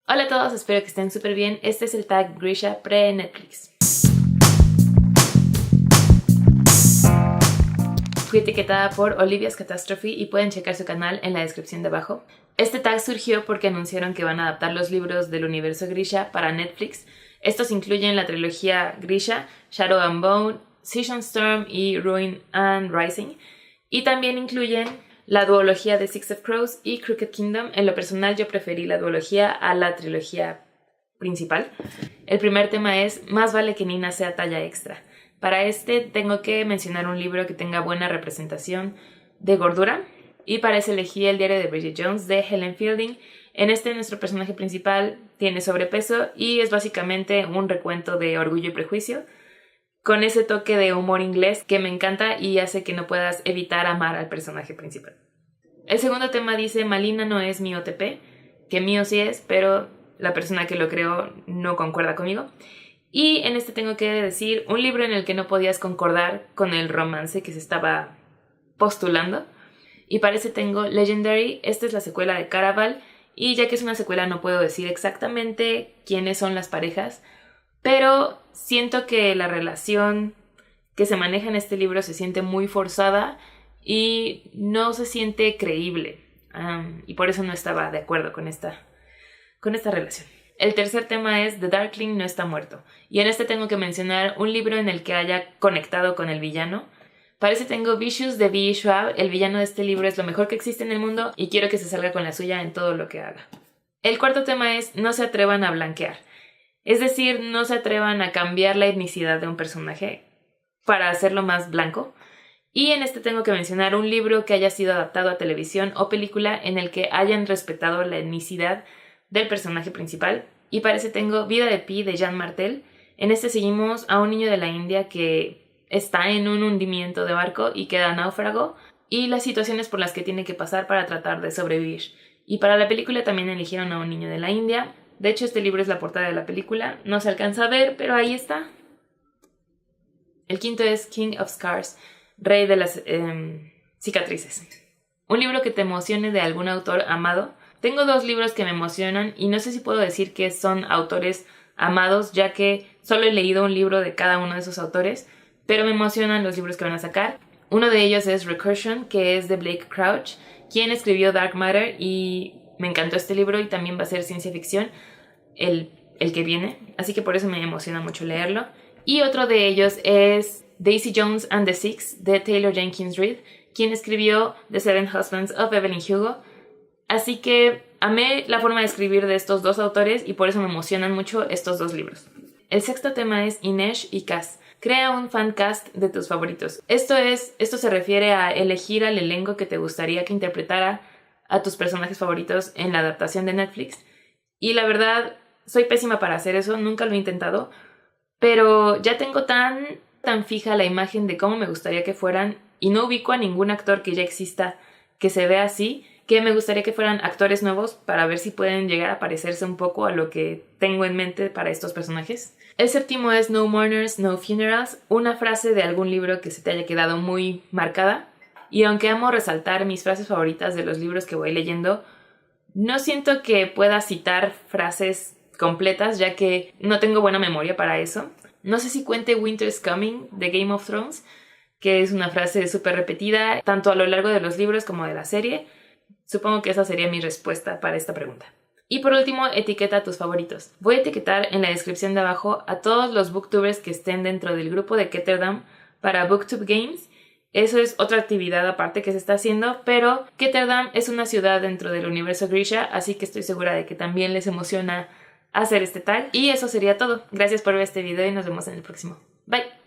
Hola a todos, espero que estén súper bien. Este es el tag Grisha pre-Netflix. Fui etiquetada por Olivia's Catastrophe y pueden checar su canal en la descripción de abajo. Este tag surgió porque anunciaron que van a adaptar los libros del universo Grisha para Netflix. Estos incluyen la trilogía Grisha, Shadow and Bone, Season Storm y Ruin and Rising. Y también incluyen la duología de Six of Crows y Crooked Kingdom. En lo personal yo preferí la duología a la trilogía principal. El primer tema es Más vale que Nina sea talla extra. Para este tengo que mencionar un libro que tenga buena representación de gordura y para eso elegí El diario de Bridget Jones de Helen Fielding. En este nuestro personaje principal tiene sobrepeso y es básicamente un recuento de Orgullo y Prejuicio con ese toque de humor inglés que me encanta y hace que no puedas evitar amar al personaje principal. El segundo tema dice Malina no es mi OTP, que mío sí es, pero la persona que lo creó no concuerda conmigo. Y en este tengo que decir un libro en el que no podías concordar con el romance que se estaba postulando. Y para ese tengo Legendary. Esta es la secuela de Caraval y ya que es una secuela no puedo decir exactamente quiénes son las parejas, pero siento que la relación que se maneja en este libro se siente muy forzada y no se siente creíble. Y por eso no estaba de acuerdo con esta relación. El tercer tema es The Darkling no está muerto. Y en este tengo que mencionar un libro en el que haya conectado con el villano. Para ese tengo Vicious de V. Schwab. El villano de este libro es lo mejor que existe en el mundo y quiero que se salga con la suya en todo lo que haga. El cuarto tema es No se atrevan a blanquear. Es decir, no se atrevan a cambiar la etnicidad de un personaje para hacerlo más blanco. Y en este tengo que mencionar un libro que haya sido adaptado a televisión o película en el que hayan respetado la etnicidad del personaje principal. Y para ese tengo Vida de Pi de Jean Martel. En este seguimos a un niño de la India que está en un hundimiento de barco y queda náufrago y las situaciones por las que tiene que pasar para tratar de sobrevivir. Y para la película también eligieron a un niño de la India. De hecho, este libro es la portada de la película. No se alcanza a ver, pero ahí está. El quinto es King of Scars, Rey de las cicatrices. Un libro que te emocione de algún autor amado. Tengo dos libros que me emocionan y no sé si puedo decir que son autores amados, ya que solo he leído un libro de cada uno de esos autores, pero me emocionan los libros que van a sacar. Uno de ellos es Recursion, que es de Blake Crouch, quien escribió Dark Matter y me encantó este libro y también va a ser ciencia ficción el que viene, así que por eso me emociona mucho leerlo. Y otro de ellos es Daisy Jones and the Six de Taylor Jenkins Reid, quien escribió The Seven Husbands of Evelyn Hugo. Así que amé la forma de escribir de estos dos autores y por eso me emocionan mucho estos dos libros. El sexto tema es Inesh y Cass. Crea un fan cast de tus favoritos. Esto se refiere a elegir al elenco que te gustaría que interpretara a tus personajes favoritos en la adaptación de Netflix. Y la verdad, soy pésima para hacer eso, nunca lo he intentado, pero ya tengo tan fija la imagen de cómo me gustaría que fueran y no ubico a ningún actor que ya exista que se vea así, que me gustaría que fueran actores nuevos para ver si pueden llegar a parecerse un poco a lo que tengo en mente para estos personajes. El séptimo es No Mourners, No Funerals, una frase de algún libro que se te haya quedado muy marcada. Y aunque amo resaltar mis frases favoritas de los libros que voy leyendo, no siento que pueda citar frases completas, ya que no tengo buena memoria para eso. No sé si cuente Winter's Coming de Game of Thrones, que es una frase súper repetida, tanto a lo largo de los libros como de la serie. Supongo que esa sería mi respuesta para esta pregunta. Y por último, etiqueta a tus favoritos. Voy a etiquetar en la descripción de abajo a todos los booktubers que estén dentro del grupo de Ketterdam para Booktube Games. Eso es otra actividad aparte que se está haciendo, pero Ketterdam es una ciudad dentro del universo Grisha, así que estoy segura de que también les emociona hacer este tag. Y eso sería todo. Gracias por ver este video y nos vemos en el próximo. Bye.